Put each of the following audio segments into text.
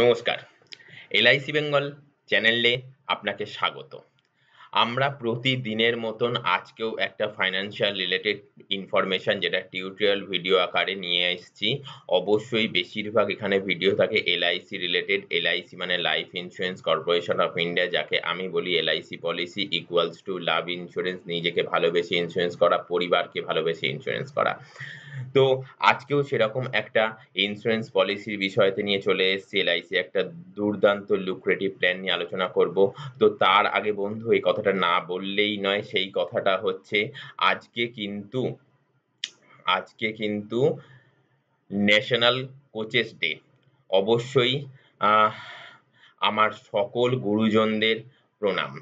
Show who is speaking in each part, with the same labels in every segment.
Speaker 1: নমস্কার, LIC বেঙ্গল চ্যানেলে আপনাকে স্বাগত। আমরা প্রতিদিনের মতন আজকেও একটা ফাইন্যান্সিয়াল রিলেটেড ইনফরমেশন যেটা টিউটোরিয়াল ভিডিও আকারে নিয়ে এসেছি। অবশ্যই বেশিরভাগ এখানে ভিডিও থাকে LIC রিলেটেড। LIC মানে life insurance corporation of India, যাকে আমি বলি LIC policy equals to love insurance, নিজেকে ভালোবেসে ইন্স্যুরেন্স করা, পরিবারকে ভালোবেসে ইন্স্যুরেন্স করা। তো আজকেও সেরকম একটা ইন্স্যুরেন্স পলিসির বিষয়তে নিয়ে চলে এসেছি। LIC একটা দুর্দান্ত লুক্রেটিভ প্ল্যান নিয়ে আলোচনা করব। তো তার আগে বন্ধু এই কথাটা না বললেই নয়, সেই কথাটা হচ্ছে আজকে কিন্তু ন্যাশনাল কোচেস ডে। অবশ্যই আমার সকল গুরুজনদের প্রণাম।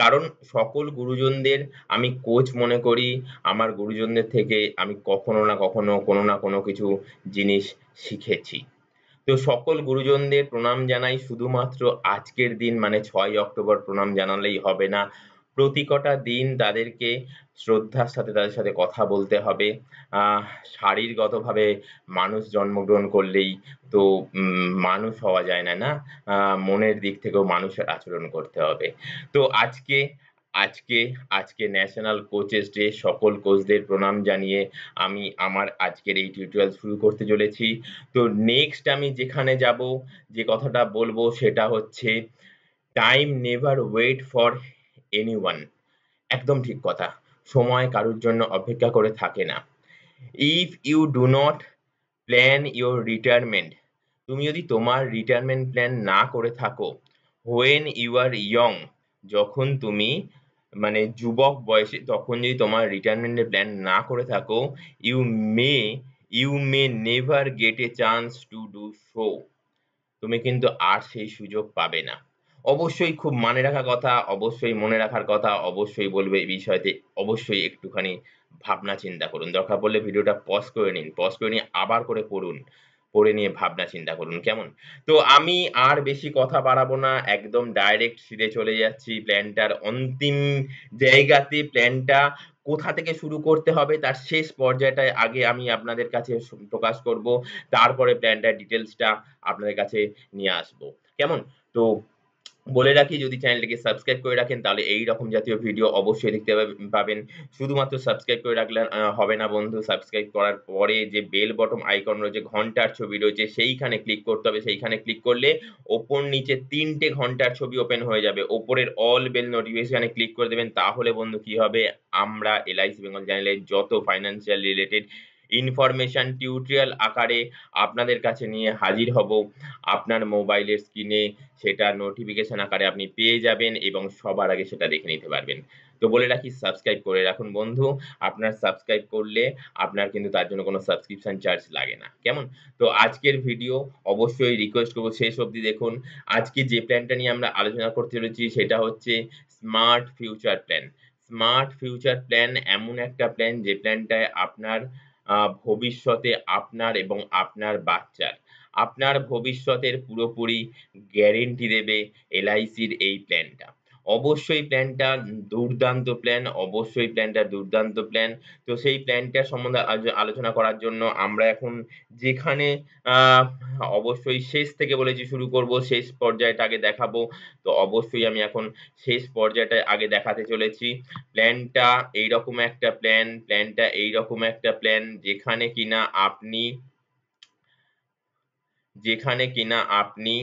Speaker 1: কারণ সকল গুরুজনদের আমি কোচ মনে করি। আমার গুরুজনদের থেকে আমি কখনো না কখনো কোনো না কোনো কিছু জিনিস শিখেছি। তো সকল গুরুজনদের প্রণাম জানাই। শুধুমাত্র আজকের দিন মানে ৬ই অক্টোবর প্রণাম জানালেই হবে না। প্রতি কটা দিন তাদেরকে শ্রদ্ধার সাথে তাদের সাথে কথা বলতে হবে। শারীরগতভাবে মানুষ জন্মগ্রহণ করলেই তো মানুষ হওয়া যায় না, না? মনের দিক থেকেও মানুষের আচরণ করতে হবে। তো আজকে ন্যাশনাল কোচেস ডে। সকল কোচদের প্রণাম জানিয়ে আমি আমার আজকের এই টিউটোরিয়াল শুরু করতে চলেছি। তো নেক্সট আমি যেখানে যাব, যে কথাটা বলবো সেটা হচ্ছে time never wait for anyone. একদম ঠিক কথা। সময় কারোর জন্য অপেক্ষা করে থাকে না। If you do not plan your retirement, তুমি যদি তোমার রিটায়ারমেন্ট প্ল্যান না করে থাকো, হোয়েন ইউ আর ইয়ং, যখন তুমি মানে যুবক বয়সে, তখন যদি তোমার রিটায়ারমেন্টের প্ল্যান না করে থাকো, you may you may never get a chance to do so. তুমি কিন্তু আর সেই সুযোগ পাবে না। অবশ্যই খুব মানে রাখা কথা, অবশ্যই মনে রাখার কথা, অবশ্যই বলবো এই বিষয়তে অবশ্যই একটুখানি ভাবনা চিন্তা করুন। দরকার পড়লে ভিডিওটা পজ করে নিন, পজ করে নিয়ে আবার করে পড়ুন। পড়ে নিয়ে ভাবনা চিন্তা করুন, কেমন? তো আমি আর বেশি কথা বাড়াবো না, একদম ডাইরেক্ট সিধে চলে যাচ্ছি প্ল্যানটার অন্তিম জায়গাতে। প্ল্যানটা কোথা থেকে শুরু করতে হবে তার শেষ পর্যায়টায় আগে আমি আপনাদের কাছে প্রকাশ করব। তারপরে প্ল্যানটার ডিটেইলসটা আপনাদের কাছে নিয়ে আসবো, কেমন? তো বলে রাখি, যদি চ্যানেলটিকে সাবস্ক্রাইব করে রাখেন তাহলে এইরকম জাতীয় ভিডিও অবশ্যই দেখতে পাবেন। শুধুমাত্র সাবস্ক্রাইব করে রাখলে হবে না বন্ধু। সাবস্ক্রাইব করার পরে যে বেল বটম আইকন রয়েছে, ঘন্টার ছবি রয়েছে, সেইখানে ক্লিক করতে হবে। সেইখানে ক্লিক করলে ওপর নিচে ৩টে ঘন্টার ছবি ওপেন হয়ে যাবে। ওপরের অল বেল নোটিফিকেশনে ক্লিক করে দেবেন। তাহলে বন্ধু কি হবে, আমরা LIC বেঙ্গল চ্যানেলে যত ফাইন্যান্সিয়াল রিলেটেড ইনফরমেশন টিউটোরিয়াল আকারে আপনাদের কাছে নিয়ে হাজির হব। আপনার মোবাইলের স্ক্রিনে সেটা নোটিফিকেশন আকারে আপনি পেয়ে যাবেন এবং সবার আগে সেটা দেখে নিতে পারবেন। তো বলে রাখি, সাবস্ক্রাইব করে রাখুন বন্ধু। আপনার সাবস্ক্রাইব করলে আপনার কিন্তু তার জন্য কোনো সাবস্ক্রিপশন চার্জ লাগে না, কেমন? তো আজকের ভিডিও অবশ্যই রিকোয়েস্ট করব শেষ অবধি দেখুন। আজকে যে প্ল্যানটা নিয়ে আমরা আলোচনা করতে চলেছি সেটা হচ্ছে smart future plan. Smart future plan এমন একটা প্ল্যান যে প্ল্যানটায় আপনার ভবিষ্যতে আপনার এবং আপনার ভবিষ্যতের পুরোপুরি গ্যারেন্টি দেবে LIC'র এই প্ল্যানটা। অবশ্যই প্ল্যানটা দুর্দান্ত প্ল্যান, অবশ্যই প্ল্যানটা দুর্দান্ত প্ল্যান। তো সেই প্ল্যানটার সম্বন্ধে আলোচনা করার জন্য আমরা এখন যেখানে আ অবশ্যই শেষ থেকে বলেছি শুরু করব, শেষ পর্যায়টা আগে দেখাবো। তো অবশ্যই আমি এখন শেষ পর্যায়টা আগে দেখাতে চলেছি। প্ল্যানটা এইরকম একটা প্ল্যান যেখানে কিনা আপনি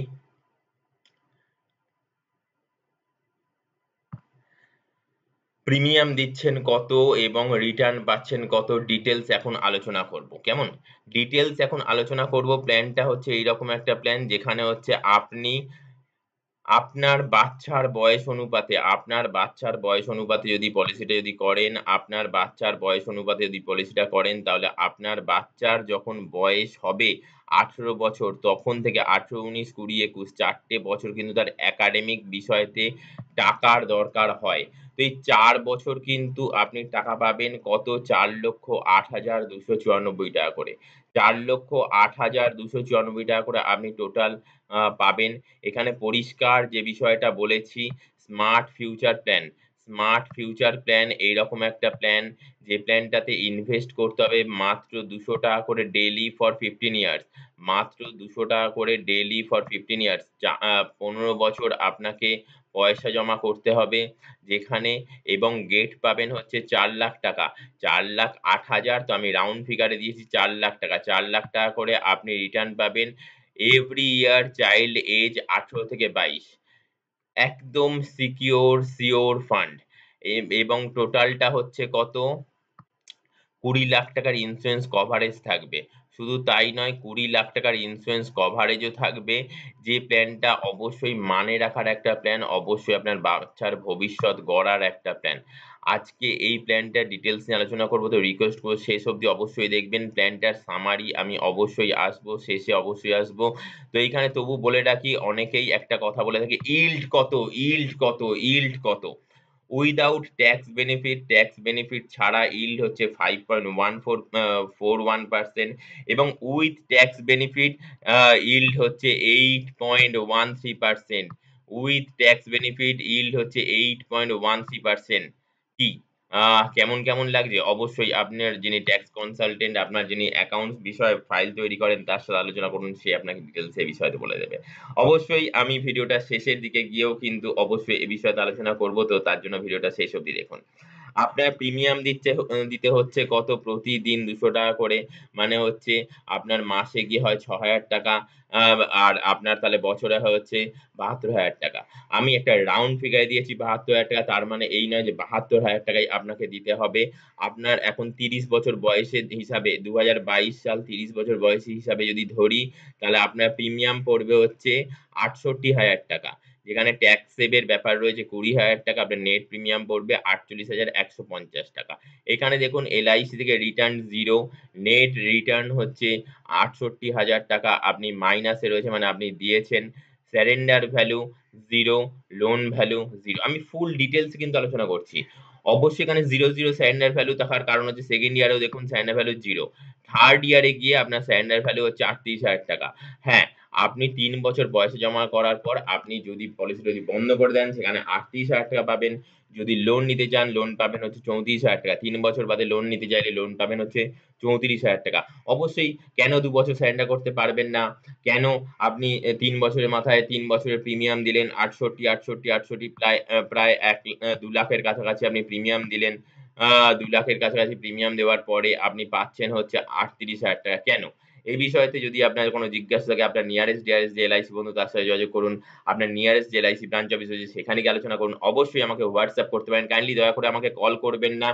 Speaker 1: প্রিমিয়াম দিচ্ছেন কত এবং রিটার্ন পাচ্ছেন কত, ডিটেইলস এখন আলোচনা করব, কেমন? ডিটেইলস এখন আলোচনা করব। প্ল্যানটা হচ্ছে এইরকম একটা প্ল্যান যেখানে হচ্ছে আপনি আপনার বাচ্চার বয়স অনুপাতে যদি পলিসিটা করেন তাহলে আপনার বাচ্চার যখন বয়স হবে ১৮ বছর, তখন থেকে ১৮, ১৯, ২০, ২১ ৪টে বছর কিন্তু তার একাডেমিক বিষয়তে টাকার দরকার হয়। তো এই ৪ বছর কিন্তু আপনি টাকা পাবেন কত, ৪,০৮,২৯৪ টাকা করে। ৪,০৮,২৯৪ টাকা করে আপনি টোটাল পাবেন। এখানে পরিষ্কার যে বিষয়টা বলেছি, smart future plan. Smart future plan এইরকম একটা প্ল্যান, যে প্ল্যানটাতে ইনভেস্ট করতে হবে মাত্র 200 টাকা করে ডেইলি ফর 15 ইয়ার্স, মাত্র 200 টাকা করে ডেইলি ফর 15 ইয়ার্স। 15 বছর আপনাকে পয়সা জমা করতে হবে যেখানে, এবং গেট পাবেন হচ্ছে 4 লাখ টাকা, 4,08,000, তো আমি রাউন্ড ফিগারে দিয়েছি 4 লাখ টাকা, 4 লাখ টাকা করে আপনি রিটার্ন পাবেন এভরি ইয়ার চাইল্ড এজ 18 থেকে 22। একদম সিওর ফান্ড। এবং টোটালটা হচ্ছে কত, 20 লাখ টাকার ইন্স্যুরেন্স কভারেজ থাকবে। শুধু তাই নয়, 20 লাখ টাকার ইন্স্যুরেন্স কভারেজও থাকবে। যে প্ল্যানটা অবশ্যই মানে রাখার একটা প্ল্যান, অবশ্যই আপনার বাচ্চার ভবিষ্যৎ গড়ার একটা প্ল্যান। আজকে এই প্ল্যানটার ডিটেলস নিয়ে আলোচনা করব, তো রিকোয়েস্ট করব শেষ অবধি অবশ্যই দেখবেন। প্ল্যানটার সামারি আমি অবশ্যই আসবো, শেষে অবশ্যই আসবো। তো এইখানে তবু বলে রাখি, অনেকেই একটা কথা বলে থাকে, ইল্ড কত, ইল্ড কত, ইল্ড কত। উইদাউট ট্যাক্স বেনিফিট ছাড়া ইল্ড হচ্ছে 5.41%, এবং উইথ ট্যাক্স বেনিফিট ইল্ড হচ্ছে 8.13%। উইথ ট্যাক্স বেনিফিট ইল্ড হচ্ছে 8.13%। কি কেমন কেমন লাগছে? অবশ্যই আপনার যিনি ট্যাক্স কনসালটেন্ট, আপনার যিনি অ্যাকাউন্টস বিষয়ে ফাইল তৈরি করেন, তার সাথে আলোচনা করুন, সে আপনাকে ডিটেলস এই বিষয়ে বলে দেবে। অবশ্যই আমি ভিডিওটা শেষের দিকে গিয়েও কিন্তু অবশ্যই এই বিষয়ে আলোচনা করব, তো তার জন্য ভিডিওটা শেষ অবধি দেখুন। আপনার প্রিমিয়াম দিতে হচ্ছে কত, প্রতিদিন 200 টাকা করে, মানে হচ্ছে আপনার মাসে গিয়ে হয় 6,000 টাকা, আর আপনার তাহলে বছরে হচ্ছে 72,000 টাকা। আমি একটা রাউন্ড ফিগার দিয়েছি 72,000 টাকা, তার মানে এই নয় যে 72,000 টাকাই আপনাকে দিতে হবে। আপনার এখন 30 বছর বয়সের হিসাবে, 2022 সাল 30 বছর বয়সী হিসাবে যদি ধরি, তাহলে আপনার প্রিমিয়াম পড়বে হচ্ছে 68,000 টাকা। যেখানে ট্যাক্স সেভের ব্যাপার রয়েছে 20,000 টাকা, আপনার নেট প্রিমিয়াম পড়বে 48,150 টাকা। এখানে দেখুন এলআইসি থেকে রিটার্ন 0, নেট রিটার্ন হচ্ছে 68,000 টাকা আপনি মাইনাসে রয়েছে, মানে আপনি দিয়েছেন। Surrender value 0, loan value 0। আমি ফুল ডিটেলস কিন্তু আলোচনা করছি। অবশ্যই এখানে 0 সারেন্ডার ভ্যালু থাকার কারণ হচ্ছে সেকেন্ড ইয়ারেও দেখুন সারেন্ডার ভ্যালু 0, থার্ড ইয়ারে গিয়ে আপনার সারেন্ডার ভ্যালু হচ্ছে 38,000 টাকা। হ্যাঁ, আপনি 3 বছর বয়সে জমা করার পর আপনি যদি পলিসি যদি বন্ধ করে দেন, সেখানে 38,000 টাকা পাবেন। যদি লোন নিতে চান, লোন পাবেন হচ্ছে 34,000 টাকা। 3 বছর বাদে লোন নিতে চাইলে লোন পাবেন হচ্ছে 34,000 টাকা। অবশ্যই কেন 2 বছর সারেন্ডার করতে পারবেন না? কেন আপনি 3 বছরের মাথায় 3 বছরের প্রিমিয়াম দিলেন 68 প্রায় 2 লাখের কাছাকাছি আপনি প্রিমিয়াম দিলেন। 2 লাখের কাছাকাছি প্রিমিয়াম দেওয়ার পরে আপনি পাচ্ছেন হচ্ছে 38,000 টাকা। কেন? এই বিষয়তে যদি আপনার কোনো জিজ্ঞাসা থাকে, আপনার ডিয়ারেস্ট যে এলআইসি বন্ধু, তার সাথে যোগাযোগ করুন। আপনার নিয়ারেস্ট যে এলআইসি ব্রাঞ্চ অফিস রয়েছে, সেখানে গিয়ে আলোচনা করুন। অবশ্যই আমাকে হোয়াটসঅ্যাপ করতে পারেন। কাইন্ডলি দয়া করে আমাকে কল করবেন না।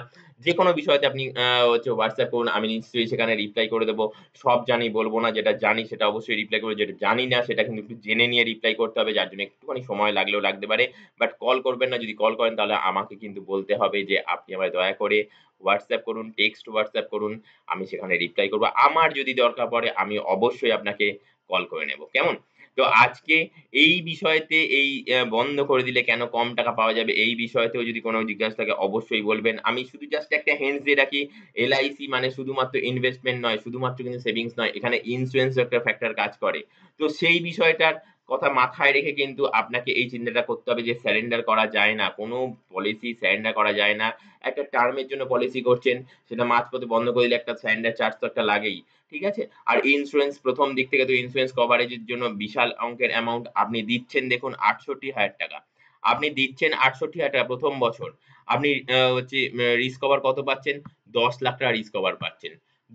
Speaker 1: যেকোনো বিষয়তে আপনি হচ্ছে হোয়াটসঅ্যাপ করুন। আমি নিশ্চয়ই সেখানে রিপ্লাই করে দেব। সব জানি বলব না, যেটা জানি সেটা অবশ্যই রিপ্লাই করব। যেটা জানি না সেটা কিন্তু একটু জেনে নিয়ে রিপ্লাই করতে হবে। যার জন্য একটুখানি সময় লাগলেও লাগতে পারে। বাট কল করবেন না। যদি কল করেন তাহলে আমাকে কিন্তু বলতে হবে যে আপনি আমায় দয়া করে হোয়াটসঅ্যাপ করুন, টেক্সট হোয়াটসঅ্যাপ করুন। আমি সেখানে রিপ্লাই করব। আমার যদি দরকার পড়ে আমি অবশ্যই আপনাকে কল করে নেব। কেমন? তো আজকে এই বিষয়তে এই বন্ধ করে দিলে কেন কম টাকা পাওয়া যাবে, এই বিষয়তেও যদি কোনো জিজ্ঞাসা থাকে অবশ্যই বলবেন। আমি শুধু জাস্ট একটা হিন্টস দিয়ে রাখি, এলআইসি মানে শুধুমাত্র ইনভেস্টমেন্ট নয়, শুধুমাত্র কিন্তু সেভিংস নয়। এখানে ইন্সুরেন্স ও একটা ফ্যাক্টর কাজ করে। তো সেই বিষয়টার কথা মাথায় রেখে কিন্তু আপনাকে এই চিন্তাটা করতে হবে যে সারেন্ডার করা যায় না। কোনো পলিসি সারেন্ডার করা যায় না। একটা টার্মের জন্য পলিসি করছেন, সেটা মাঝপথে বন্ধ করে দিলে একটা সারেন্ডার চার্জ তো একটা লাগেই। ঠিক আছে? আর ইন্সুরেন্স প্রথম দিক থেকে তো ইন্সুরেন্স কভারেজের জন্য বিশাল অঙ্কের অ্যামাউন্ট আপনি দিচ্ছেন, দেখুন 68,000 টাকা। আপনি দিচ্ছেন 68,000 টাকা প্রথম বছর। আপনি হচ্ছে রিস্ক কভার কত পাচ্ছেন? 10 লাখ টাকা রিস্ক কভার পাচ্ছেন।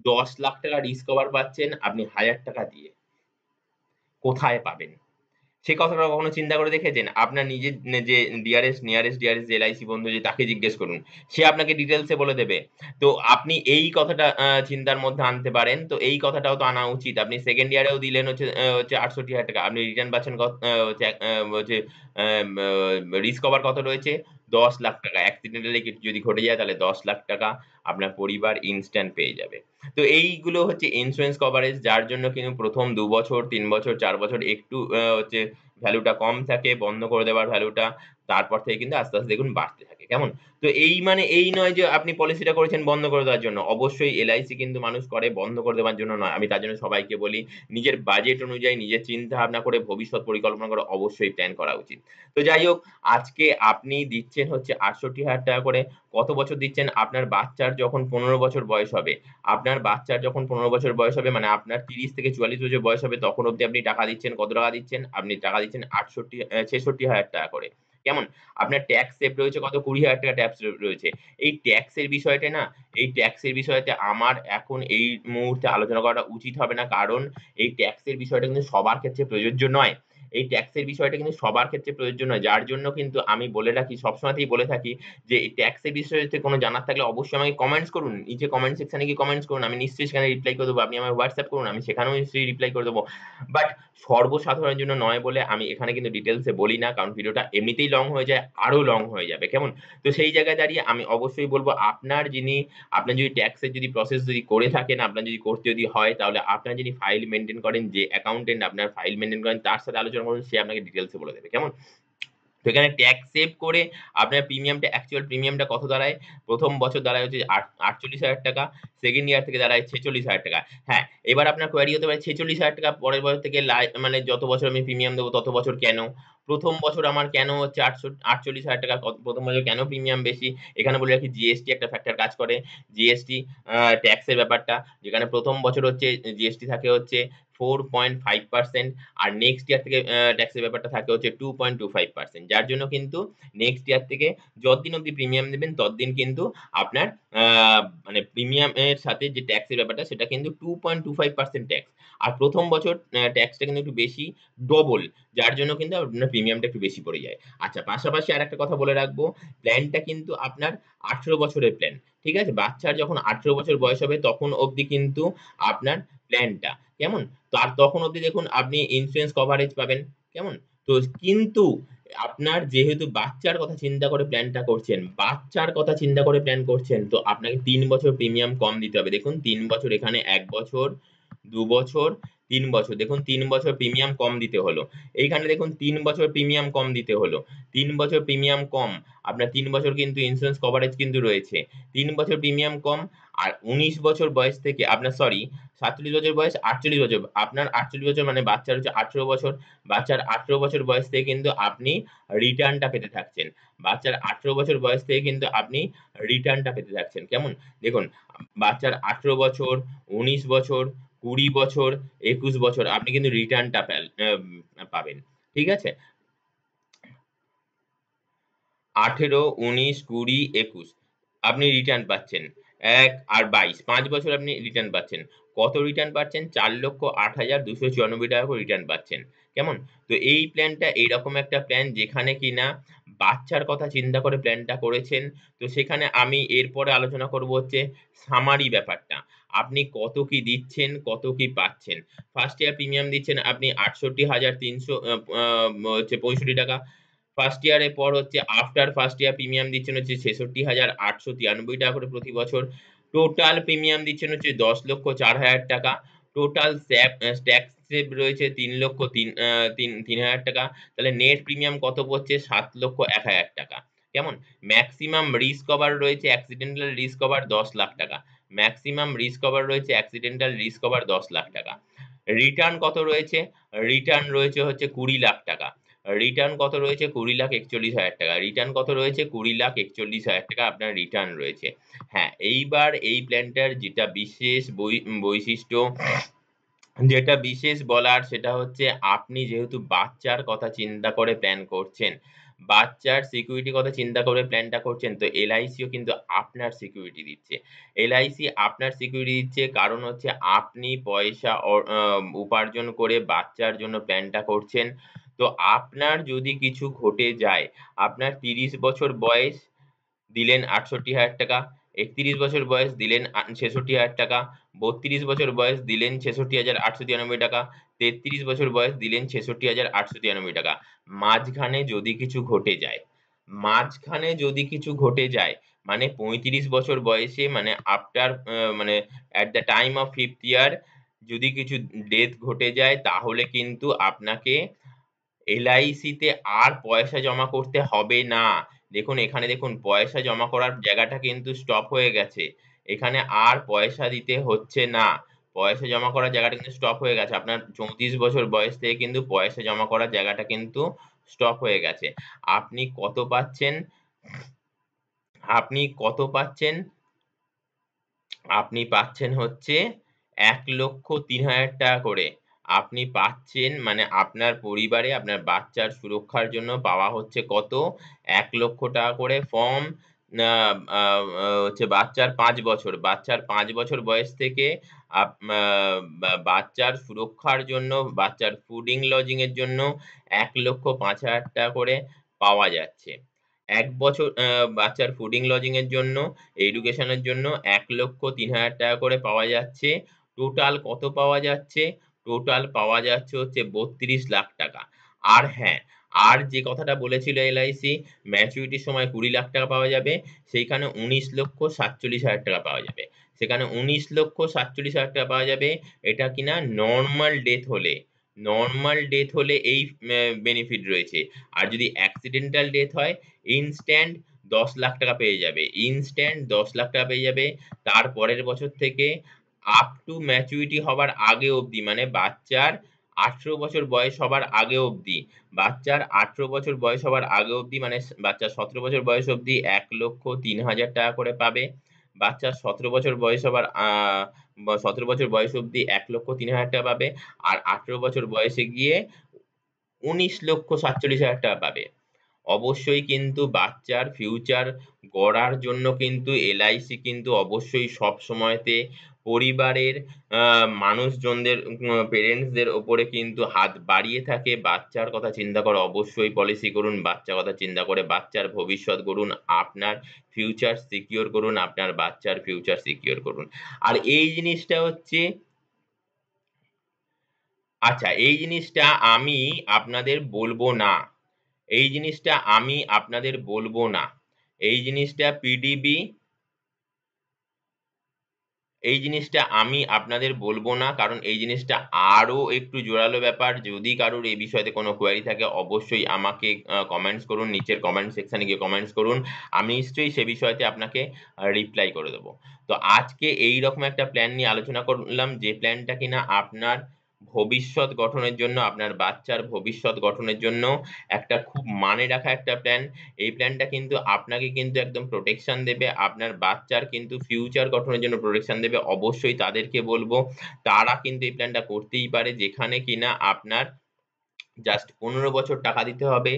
Speaker 1: 10 লাখ টাকা রিস্ক কভার পাচ্ছেন আপনি 1,000 টাকা দিয়ে। কোথায় পাবেন? সে কথাটা কখনো চিন্তা করে দেখেছেন? আপনার নিজের যে নিয়ারেস্ট যে এলআইসি বন্ধু যে তাকে জিজ্ঞেস করুন। সে আপনাকে ডিটেইলস এ বলে দেবে। তো আপনি এই কথাটা চিন্তার মধ্যে আনতে পারেন। তো এই কথাটাও তো আনা উচিত। আপনি সেকেন্ড ইয়ারেও দিলেন হচ্ছে 68,000 টাকা। আপনি রিটার্ন পাচ্ছেন হচ্ছে রিস্ক কভার কত রয়েছে? 10 লাখ টাকা। অ্যাক্সিডেন্টালি কিছু যদি ঘটে যায় তাহলে 10 লাখ টাকা আপনার পরিবার ইনস্ট্যান্ট পেয়ে যাবে। তো এইগুলো হচ্ছে ইন্সুরেন্স কভারেজ, যার জন্য কিন্তু ১ম ২ বছর, ৩ বছর, ৪ বছর একটু হচ্ছে ভ্যালুটা কম থাকে, বন্ধ করে দেওয়ার ভ্যালুটা। তারপর থেকে কিন্তু আস্তে আস্তে দেখুন বাড়তে থাকে। কেমন? তো এই মানে এই নয় যে আপনি পলিসিটা করেছেন বন্ধ করে দেওয়ার জন্য। অবশ্যই এলআইসি কিন্তু মানুষ করে বন্ধ করে দেওয়ার জন্য নয়। আমি তার জন্য সবাইকে বলি নিজের বাজেট অনুযায়ী নিজের চিন্তা ভাবনা করে ভবিষ্যৎ পরিকল্পনা করে অবশ্যই প্ল্যান করা উচিত। তো যাই হোক, আজকে আপনি দিচ্ছেন হচ্ছে ৳৬৮,০০০ করে। কত বছর দিচ্ছেন? আপনার বাচ্চার যখন ১৫ বছর বয়স হবে, আপনার বাচ্চার যখন ১৫ বছর বয়স হবে মানে আপনার ৩০ থেকে ৪৪ বছর বয়স হবে তখন অব্দি আপনি টাকা দিচ্ছেন। কত টাকা দিচ্ছেন? আপনি টাকা দিচ্ছেন ৬৬,০০০ করে। কেমন? আপনার ট্যাক্স সেভ রয়েছে কত? ৳২০,০০০ ট্যাক্স রয়েছে। এই ট্যাক্সের বিষয়টা না, এই ট্যাক্সের বিষয়তে আমার এখন এই মুহূর্তে আলোচনা করাটা উচিত হবে না। কারণ এই ট্যাক্সের বিষয়টা কিন্তু সবার ক্ষেত্রে প্রযোজ্য নয়। এই ট্যাক্সের বিষয়টা কিন্তু সবার ক্ষেত্রে প্রযোজ্য নয়। যার জন্য কিন্তু আমি বলে রাখি, সবসময়তেই বলে থাকি যে এই ট্যাক্সের বিষয়তে কোনো জানার থাকলে অবশ্যই আমাকে কমেন্টস করুন। নিচে কমেন্ট সেকশনে গিয়ে কমেন্টস করুন। আমি নিশ্চয়ই সেখানে রিপ্লাই করে দেব। আপনি আমায় WhatsApp করুন। আমি সেখানেও নিশ্চয়ই রিপ্লাই করে দেব। বাট সর্বসাধারণের জন্য নয় বলে আমি এখানে কিন্তু ডিটেইলস এ বলি না। কারণ ভিডিওটা এমনিতেই লং হয়ে যায়, আরো লং হয়ে যাবে। কেমন? তো সেই জায়গায় দাঁড়িয়ে আমি অবশ্যই বলব আপনার যদি ট্যাক্সের যদি প্রসেস যদি করে থাকেন, আপনার যদি করতে যদি হয় তাহলে আপনার যিনি ফাইল মেইনটেইন করেন, যে অ্যাকাউন্টেন্ট আপনার ফাইল মেইনটেইন করেন তার সাথে আলোচনা করুন। সে আপনাকে ডিটেইলস এ বলে দেবে। কেমন? তো এখানে ট্যাক্স সেভ করে আপনার প্রিমিয়ামটা অ্যাকচুয়াল প্রিমিয়ামটা কত দাঁড়ায়? ১ম বছর দাঁড়ায় হচ্ছে ৳৪৮,০০০, সেকেন্ড ইয়ার থেকে দাঁড়ায় ৳৪৬,০০০। হ্যাঁ, এবার আপনার কোয়েরি হতে পারে ৳৪৬,০০০ পরের বছর থেকে মানে যত বছর আমি প্রিমিয়াম দেব তত বছর কেন? ১ম বছর আমার কেন হচ্ছে ৳৪৮,০০০ ১ম বছর কেন প্রিমিয়াম বেশি? এখানে বলে রাখি জিএসটি একটা ফ্যাক্টর কাজ করে। জিএসটি ট্যাক্সের ব্যাপারটা যেখানে ১ম বছর হচ্ছে জিএসটি থাকে হচ্ছে 4.5% আর নেক্সট ইয়ার থেকে ট্যাক্সের ব্যাপারটা থাকে হচ্ছে 2.25%, যার জন্য কিন্তু নেক্সট ইয়ার থেকে যতদিন অব্দি প্রিমিয়াম দেবেন ততদিন কিন্তু আপনার আ মানে প্রিমিয়ামের সাথে যে ট্যাক্সের ব্যাপারটা সেটা কিন্তু 2.25% ট্যাক্স। আর ১ম বছর ট্যাক্সটা কিন্তু একটু বেশি, ডবল, যার জন্য কিন্তু আপনার প্রিমিয়ামটা একটু বেশি পড়ে যায়। আচ্ছা, পাশাপাশি আরেকটা কথা বলে রাখবো, প্ল্যানটা কিন্তু আপনার ১৮ বছরের প্ল্যান। ঠিক আছে? বাচ্চার যখন ১৮ বছর বয়স হবে তখন অব্দি কিন্তু আপনার প্ল্যানটা। কেমন? তো আর তখন অব্দি দেখুন আপনি ইন্সুরেন্স কভারেজ পাবেন। কেমন? তো কিন্তু আপনার যেহেতু বাচ্চার কথা চিন্তা করে প্ল্যানটা করছেন, বাচ্চার কথা চিন্তা করে প্ল্যান করছেন, তো আপনাকে ৩ বছর প্রিমিয়াম কম দিতে হবে। দেখুন ৩ বছর এখানে ১ বছর, ২ বছর, ৩ বছর। দেখুন ৩ বছর প্রিমিয়াম কম দিতে হলো। এইখানে দেখুন ৩ বছর প্রিমিয়াম কম দিতে হলো। ৩ বছর প্রিমিয়াম কম। আপনার ৩ বছর কিন্তু ইন্সুরেন্স কভারেজ কিন্তু রয়েছে। ৩ বছর প্রিমিয়াম কম আর ১৯ বছর বয়স থেকে আপনার ৪৭ বছর বয়স, ৪৮ বছর। আপনার ৪৮ বছর মানে বাচ্চার হচ্ছে ১৮ বছর। বাচ্চার ১৮ বছর বয়স থেকে কিন্তু আপনি রিটার্নটা পেতে থাকছেন। বাচ্চার ১৮ বছর বয়স থেকে কিন্তু আপনি রিটার্নটা পেতে থাকছেন। কেমন? দেখুন বাচ্চার ১৮ বছর, ১৯ বছর, ২০ বছর, ২১ বছর আপনি কিন্তু রিটার্নটা পাবেন। ঠিক আছে? ১৮, ১৯, ২০, ২১ আপনি রিটার্ন পাচ্ছেন। ১ আর ২২ ৫ বছর আপনি রিটার্ন পাচ্ছেন। কত রিটার্ন পাচ্ছেন? ৳৪,০৮,২৯৪ করে রিটার্ন পাচ্ছেন। কেমন? তো এই প্ল্যানটা এইরকম একটা প্ল্যান যেখানে কিনা বাচ্চার কথা চিন্তা করে প্ল্যানটা করেছেন। তো সেখানে আমি এরপরে আলোচনা করব হচ্ছে সামারি ব্যাপারটা। আপনি কত কি দিচ্ছেন, কত কি পাচ্ছেন। ফার্স্ট ইয়ার প্রিমিয়াম দিচ্ছেন আপনি ৳৬৮,৩০০ হচ্ছে ৳৬৫। ফার্স্ট ইয়ারের পর হচ্ছে আফটার ফার্স্ট ইয়ার প্রিমিয়াম দিচ্ছেন হচ্ছে ৳৬৬,৮৯৩ করে প্রতি বছর। টোটাল প্রিমিয়াম দিচ্ছেন হচ্ছে ৳১০,০৪,০০০। টোটাল ট্যাক্স সেভ রয়েছে ৳৩,০০,০০০। তাহলে নেট প্রিমিয়াম কত পড়ছে? ৳৭,০০,০০০। কেমন? মেক্সিমাম রিস্ক কভার রয়েছে accidental risk cover ৳১০,০০,০০০। Maximum risk cover রয়েছে অ্যাক্সিডেন্টাল রিস্ক কভার ৳১০,০০,০০০। রিটার্ন কত রয়েছে? রিটার্ন রয়েছে হচ্ছে ৳২০,০০,০০০। রিটার্ন কত রয়েছে? ৳২০,৪১,০০০। রিটার্ন কত রয়েছে? ৳২০,৪১,০০০ আপনার রিটার্ন রয়েছে। হ্যাঁ, এইবার এই প্ল্যানটার যেটা বিশেষ বৈশিষ্ট্য, যেটা বিশেষ বলার সেটা হচ্ছে আপনি যেহেতু বাচ্চার কথা চিন্তা করে প্ল্যান করছেন, বাচ্চার সিকিউরিটির কথা চিন্তা করে প্ল্যানটা করছেন, তো এলআইসিও কিন্তু আপনার সিকিউরিটি দিচ্ছে। এলআইসি আপনার সিকিউরিটি দিচ্ছে কারণ হচ্ছে আপনি পয়সা উপার্জন করে বাচ্চার জন্য প্ল্যানটা করছেন। তো আপনার যদি কিছু ঘটে যায়, আপনার ৩০ বছর বয়স দিলেন ৳৬৮,০০০, ৩১ বছর বয়স দিলেন ৳৬৬,০০০, ৩২ বছর বয়স দিলেন ৳৬৬,৮৯৩, ৩৩ বছর বয়স দিলেন ৳৬৬,৮৯৩। মাঝখানে যদি কিছু ঘটে যায়, মাঝখানে যদি কিছু ঘটে যায়, মানে ৩৫ বছর বয়সে মানে আফটার মানে at the time of 5th ইয়ার যদি কিছু ডেথ ঘটে যায় তাহলে কিন্তু আপনাকে এলআইসিতে আর পয়সা জমা করতে হবে না। দেখুন এখানে দেখুন পয়সা জমা করার জায়গাটা কিন্তু স্টপ হয়ে গেছে। এখানে আর পয়সা দিতে হচ্ছে না। পয়সা জমা করার জায়গাটা কিন্তু স্টপ হয়ে গেছে। আপনার 34 বছর বয়স থেকে কিন্তু পয়সা জমা করার জায়গাটা কিন্তু স্টপ হয়ে গেছে। আপনি কত পাচ্ছেন? আপনি কত পাচ্ছেন? আপনি পাচ্ছেন হচ্ছে 1,03,000 টাকা করে। আপনি পাচ্ছেন মানে আপনার পরিবারে আপনার বাচ্চার সুরক্ষার জন্য পাওয়া হচ্ছে কত? 1,00,000 টাকা করে ফ্রম আ আ হচ্ছে বাচ্চার 5 বছর। বাচ্চার 5 বছর বয়স থেকে আপ আ বাচ্চার সুরক্ষার জন্য, বাচ্চার ফুডিং লজিং এর জন্য 1,05,000 টাকা করে পাওয়া যাচ্ছে। 1 বছর বাচ্চার ফুডিং লজিং এর জন্য, এডুকেশন এর জন্য 1,03,000 টাকা করে পাওয়া যাচ্ছে। টোটাল কত পাওয়া যাচ্ছে? টোটাল পাওয়া যাচ্ছে হচ্ছে 32 লাখ টাকা। আর হ্যাঁ, আর যে কথাটা বলেছিল এলআইসি ম্যাচুরিটির সময় 20 লাখ টাকা পাওয়া যাবে, সেইখানে 19,47,000 টাকা পাওয়া যাবে। সেখানে 19,47,000 টাকা পাওয়া যাবে। এটা কিনা নরমাল ডেথ হলে। নরমাল ডেথ হলে এই বেনিফিট রয়েছে। আর যদি অ্যাক্সিডেন্টাল ডেথ হয় ইনস্ট্যান্ট 10 লাখ টাকা পেয়ে যাবে। ইনস্ট্যান্ট 10 লাখ টাকা পেয়ে যাবে। তার পরের বছর থেকে আপ টু ম্যাচুরিটি হবার আগে অবধি মানে বাচ্চার 18 বছর বয়স হবার আগে অবধি, বাচ্চার 18 বছর বয়স হবার আগে অবধি মানে বাচ্চার 17 বছর বয়স অবধি 1,03,000 টাকা করে পাবে। বাচ্চার 17 বছর বয়স হবার 17 বছর বয়স অবধি 1,03,000 টাকা পাবে। আর 18 বছর বয়সে গিয়ে 19,47,000 টাকা পাবে। অবশ্যই কিন্তু বাচ্চার ফিউচার গড়ার জন্য কিন্তু এলআইসি কিন্তু অবশ্যই সবসময়তে পরিবারের মানুষজনদের পেরেন্টসদের ওপরে কিন্তু হাত বাড়িয়ে থাকে। বাচ্চার কথা চিন্তা করে অবশ্যই পলিসি করুন। বাচ্চার কথা চিন্তা করে বাচ্চার ভবিষ্যৎ গড়ুন। আপনার ফিউচার সিকিউর করুন। আপনার বাচ্চার ফিউচার সিকিউর করুন। আর এই জিনিসটা হচ্ছে আচ্ছা এই জিনিসটা আমি আপনাদের বলব না। এই জিনিসটা আমি আপনাদের বলব না। এই জিনিসটা পিডিবি এই জিনিসটা আমি আপনাদের বলব না। কারণ এই জিনিসটা আরো একটু জোরালো ব্যাপার। যদি কারোর এই বিষয়তে কোনো কোয়েরি থাকে অবশ্যই আমাকে কমেন্টস করুন। নিচের কমেন্ট সেকশনে গিয়ে কমেন্টস করুন। আমি নিশ্চয়ই সে বিষয়তে আপনাকে রিপ্লাই করে দেব। তো আজকে এইরকম একটা প্ল্যান নিয়ে আলোচনা করলাম যে প্ল্যানটা কিনা আপনার ভবিষ্যৎ গঠনের জন্য, আপনার বাচ্চার ভবিষ্যৎ গঠনের জন্য একটা খুব মানে রাখা একটা প্ল্যান। এই প্ল্যানটা কিন্তু আপনাকে কিন্তু একদম প্রোটেকশন দেবে। আপনার বাচ্চার কিন্তু ফিউচার গঠনের জন্য প্রোটেকশন দেবে। অবশ্যই তাদেরকে বলবো তারা কিন্তু এই প্ল্যানটা করতেই পারে যেখানে কিনা আপনার জাস্ট 15 বছর টাকা দিতে হবে।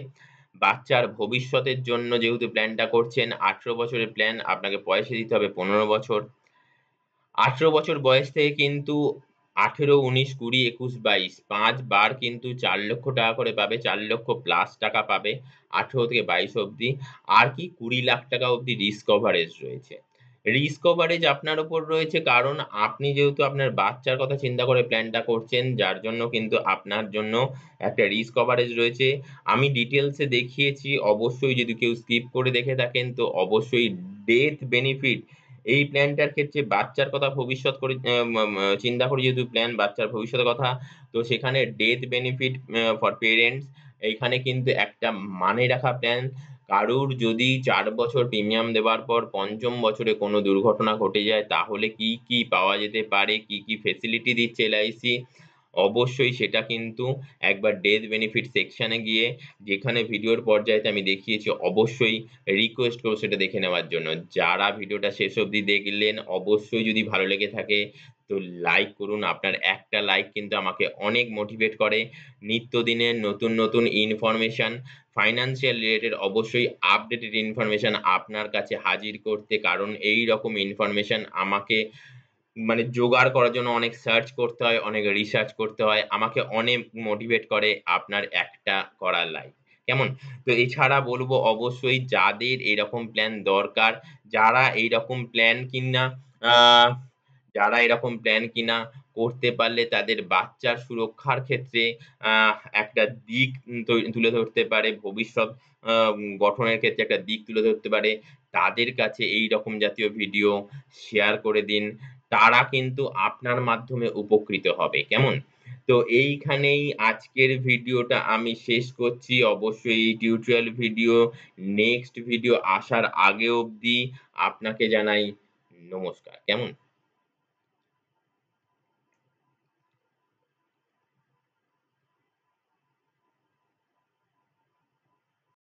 Speaker 1: বাচ্চার ভবিষ্যতের জন্য যেহেতু প্ল্যানটা করছেন 18 বছরের প্ল্যান আপনাকে পয়সা দিতে হবে 15 বছর। 18 বছর বয়স থেকে কিন্তু 18, 19, 20, 21, 22 5 বার কিন্তু 4 লক্ষ টাকা করে পাবে। 4 লক্ষ প্লাস টাকা পাবে 18 থেকে 22 অবধি। আর কি 20 লাখ টাকা অবধি রিস্ক কভারেজ রয়েছে। রিস্ক কভারেজ আপনার উপর রয়েছে কারণ আপনি যেহেতু আপনার বাচ্চার কথা চিন্তা করে প্ল্যানটা করছেন যার জন্য কিন্তু আপনার জন্য একটা রিস্ক কভারেজ রয়েছে। আমি ডিটেইলস এ দেখিয়েছি। অবশ্যই যদি কেউ স্কিপ করে দেখে থাকেন তো অবশ্যই ডেথ বেনিফিট এই প্ল্যানটার ক্ষেত্রে বাচ্চার কথা ভবিষ্যৎ করে চিন্তা করে যেহেতু প্ল্যান বাচ্চার ভবিষ্যতের কথা তো সেখানে ডেথ বেনিফিট ফর পেরেন্টস এইখানে কিন্তু একটা মানে রাখা প্ল্যান। কারুর যদি 4 বছর প্রিমিয়াম দেওয়ার পর ৫ম বছরে কোনো দুর্ঘটনা ঘটে যায় তাহলে কি, কি পাওয়া যেতে পারে, কি, কি ফেসিলিটি দিচ্ছে এলআইসি অবশ্যই সেটা কিন্তু একবার ডেথ বেনিফিট সেকশনে গিয়ে যেখানে ভিডিওর পর্যায়েতে আমি দেখিয়েছি অবশ্যই রিকোয়েস্ট করব সেটা দেখে নেওয়ার জন্য। যারা ভিডিওটা শেষ অবধি দেখলেন অবশ্যই যদি ভালো লেগে থাকে তো লাইক করুন। আপনার একটা লাইক কিন্তু আমাকে অনেক মোটিভেট করে। নিত্যদিনের নতুন, নতুন ইনফরমেশন ফাইন্যান্সিয়াল রিলেটেড অবশ্যই আপডেটেড ইনফরমেশন আপনার কাছে হাজির করতে। কারণ এইরকম ইনফরমেশন আমাকে মানে জোগাড় করার জন্য অনেক সার্চ করতে হয়, অনেক রিসার্চ করতে হয়। আমাকে অনেক মোটিভেট করে আপনার একটা করা লাইক। কেমন? তো এছাড়া বলব অবশ্যই যাদের এরকম প্ল্যান দরকার, যারা এইরকম প্ল্যান কিনা আ যারা এরকম প্ল্যান কিনা করতে পারলে তাদের বাচ্চার সুরক্ষার ক্ষেত্রে আ একটা দিক তুলে ধরতে পারে, ভবিষ্যৎ আ গঠনের ক্ষেত্রে একটা দিক তুলে ধরতে পারে, তাদের কাছে এইরকম জাতীয় ভিডিও শেয়ার করে দিন। তারা কিন্তু আপনার মাধ্যমে উপকৃত হবে। কেমন? তো এইখানেই আজকের ভিডিওটা আমি শেষ করছি। অবশ্যই এই টিউটোরিয়াল ভিডিও নেক্সট ভিডিও আসার আগে অবধি আপনাকে জানাই নমস্কার। কেমন?